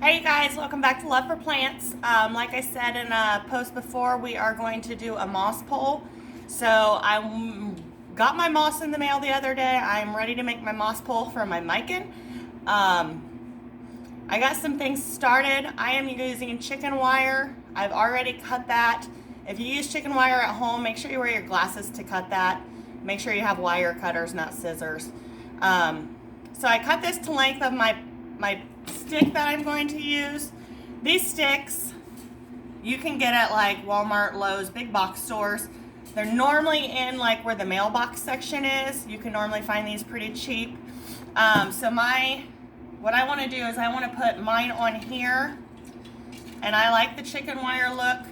Hey guys, welcome back to Love for Plants. Like I said in a post before, we are going to do a moss pole. So I got my moss in the mail the other day. I'm ready to make my moss pole for my Mican. I got some things started. I am using chicken wire. I've already cut that. If you use chicken wire at home, make sure you wear your glasses to cut that. Make sure you have wire cutters, not scissors. So I cut this to length of my stick that I'm going to use. These sticks you can get at like Walmart, Lowe's, big box stores. They're normally in like where the mailbox section is. You can normally find these pretty cheap. What I want to do is I want to put mine on here, and I like the chicken wire look.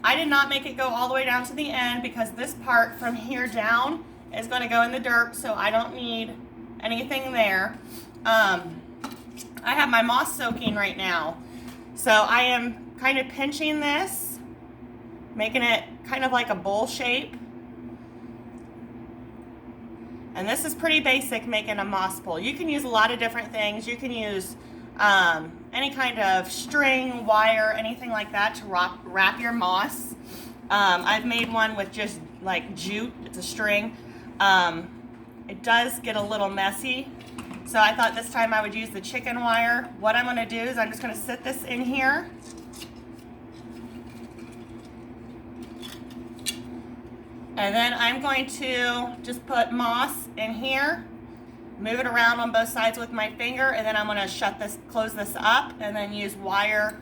I did not make it go all the way down to the end because this part from here down is going to go in the dirt, so I don't need anything there. I have my moss soaking right now. So I am kind of pinching this, making it kind of like a bowl shape. And this is pretty basic, making a moss pole. You can use a lot of different things. You can use any kind of string, wire, anything like that to wrap your moss. I've made one with just like jute, it's a string. It does get a little messy. So I thought this time I would use the chicken wire. What I'm going to do is I'm just going to sit this in here. And then I'm going to just put moss in here, move it around on both sides with my finger, and then I'm going to close this up, and then use wire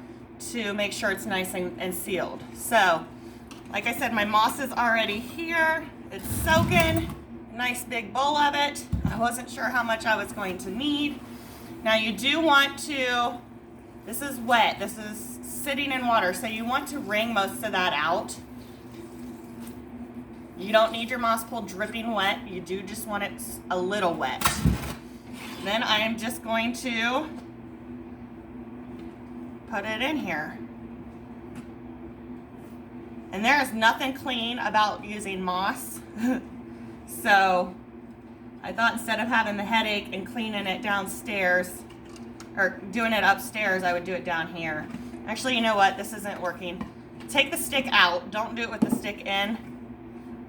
to make sure it's nice and sealed. So, like I said, my moss is already here. It's soaking. Nice big bowl of it. I wasn't sure how much I was going to need. Now you do want to, this is wet, this is sitting in water, so you want to wring most of that out. You don't need your moss pole dripping wet, you do just want it a little wet. Then I am just going to put it in here. And there is nothing clean about using moss. So I thought instead of having the headache and cleaning it downstairs, or doing it upstairs, I would do it down here. Actually, you know what? This isn't working. Take the stick out. Don't do it with the stick in.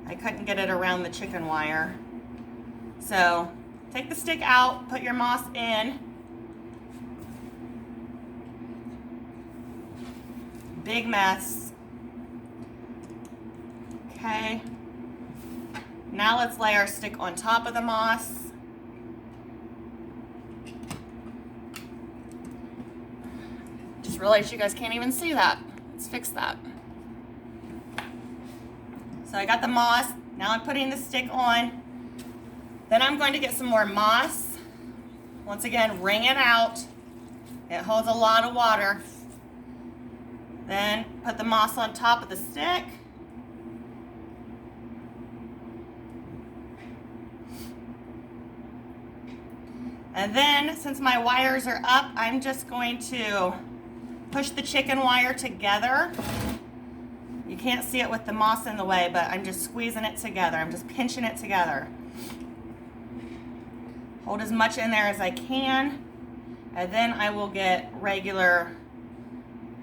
I couldn't get it around the chicken wire. So take the stick out, put your moss in. Big mess. Okay. Now let's lay our stick on top of the moss. Just realized you guys can't even see that. Let's fix that. So I got the moss. Now I'm putting the stick on. Then I'm going to get some more moss. Once again, wring it out. It holds a lot of water. Then put the moss on top of the stick. And then, since my wires are up, I'm just going to push the chicken wire together. You can't see it with the moss in the way, but I'm just squeezing it together. I'm just pinching it together. Hold as much in there as I can. And then I will get regular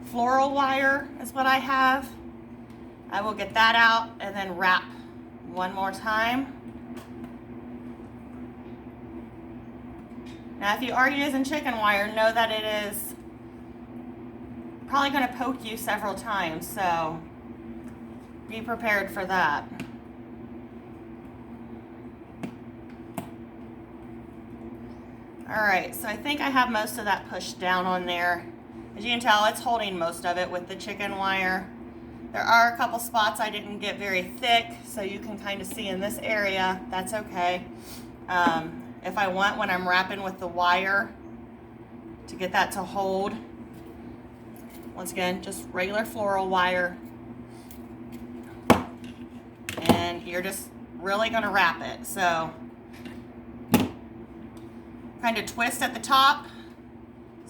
floral wire is what I have. I will get that out and then wrap one more time. Now, if you are using chicken wire, know that it is probably going to poke you several times, so be prepared for that. All right, so I think I have most of that pushed down on there. As you can tell, it's holding most of it with the chicken wire. There are a couple spots I didn't get very thick, so you can kind of see in this area. That's okay. If I want, when I'm wrapping with the wire, to get that to hold, once again, just regular floral wire. And you're just really going to wrap it. So kind of twist at the top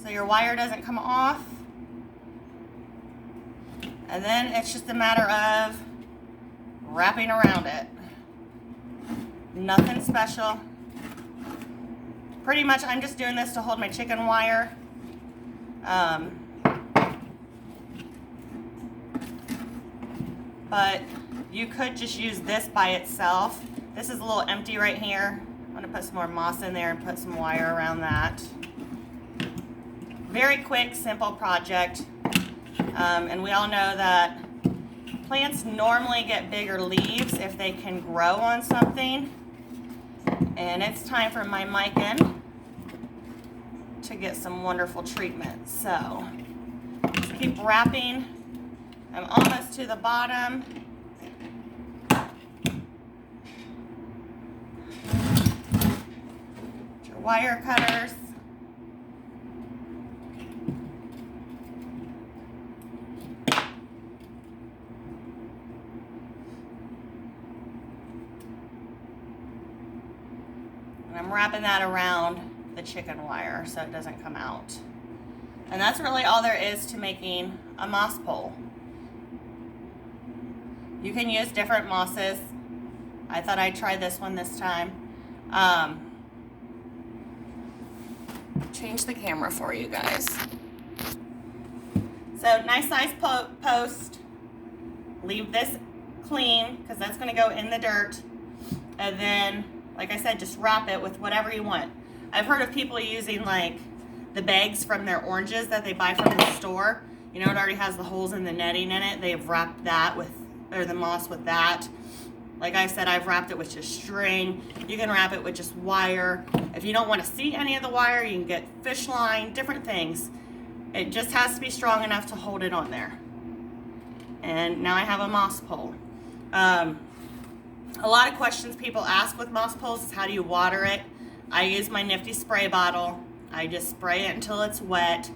so your wire doesn't come off. And then it's just a matter of wrapping around it. Nothing special. Pretty much I'm just doing this to hold my chicken wire But you could just use this by itself. This is a little empty right here. I'm gonna put some more moss in there and put some wire around that. Very quick, simple project. And we all know that plants normally get bigger leaves if they can grow on something. And it's time for my Mican to get some wonderful treatment. So just keep wrapping. I'm almost to the bottom. Get your wire cutters. And I'm wrapping that around the chicken wire so it doesn't come out. And that's really all there is to making a moss pole. You can use different mosses. I thought I'd try this one this time. Change the camera for you guys. So nice size post. Leave this clean because that's going to go in the dirt. And then, like I said, just wrap it with whatever you want. I've heard of people using like the bags from their oranges that they buy from the store. You know, it already has the holes in the netting in it. They've wrapped that with, or the moss with that. Like I said, I've wrapped it with just string. You can wrap it with just wire. If you don't want to see any of the wire, you can get fish line, different things. It just has to be strong enough to hold it on there. And now I have a moss pole. A lot of questions people ask with moss poles is how do you water it? I use my nifty spray bottle. I just spray it until it's wet,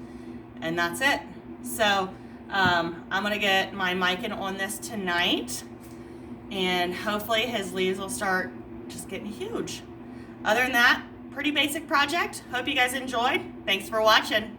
and that's it. So I'm gonna get my Mican on this tonight, and hopefully his leaves will start just getting huge. Other than that, pretty basic project. Hope you guys enjoyed. Thanks for watching.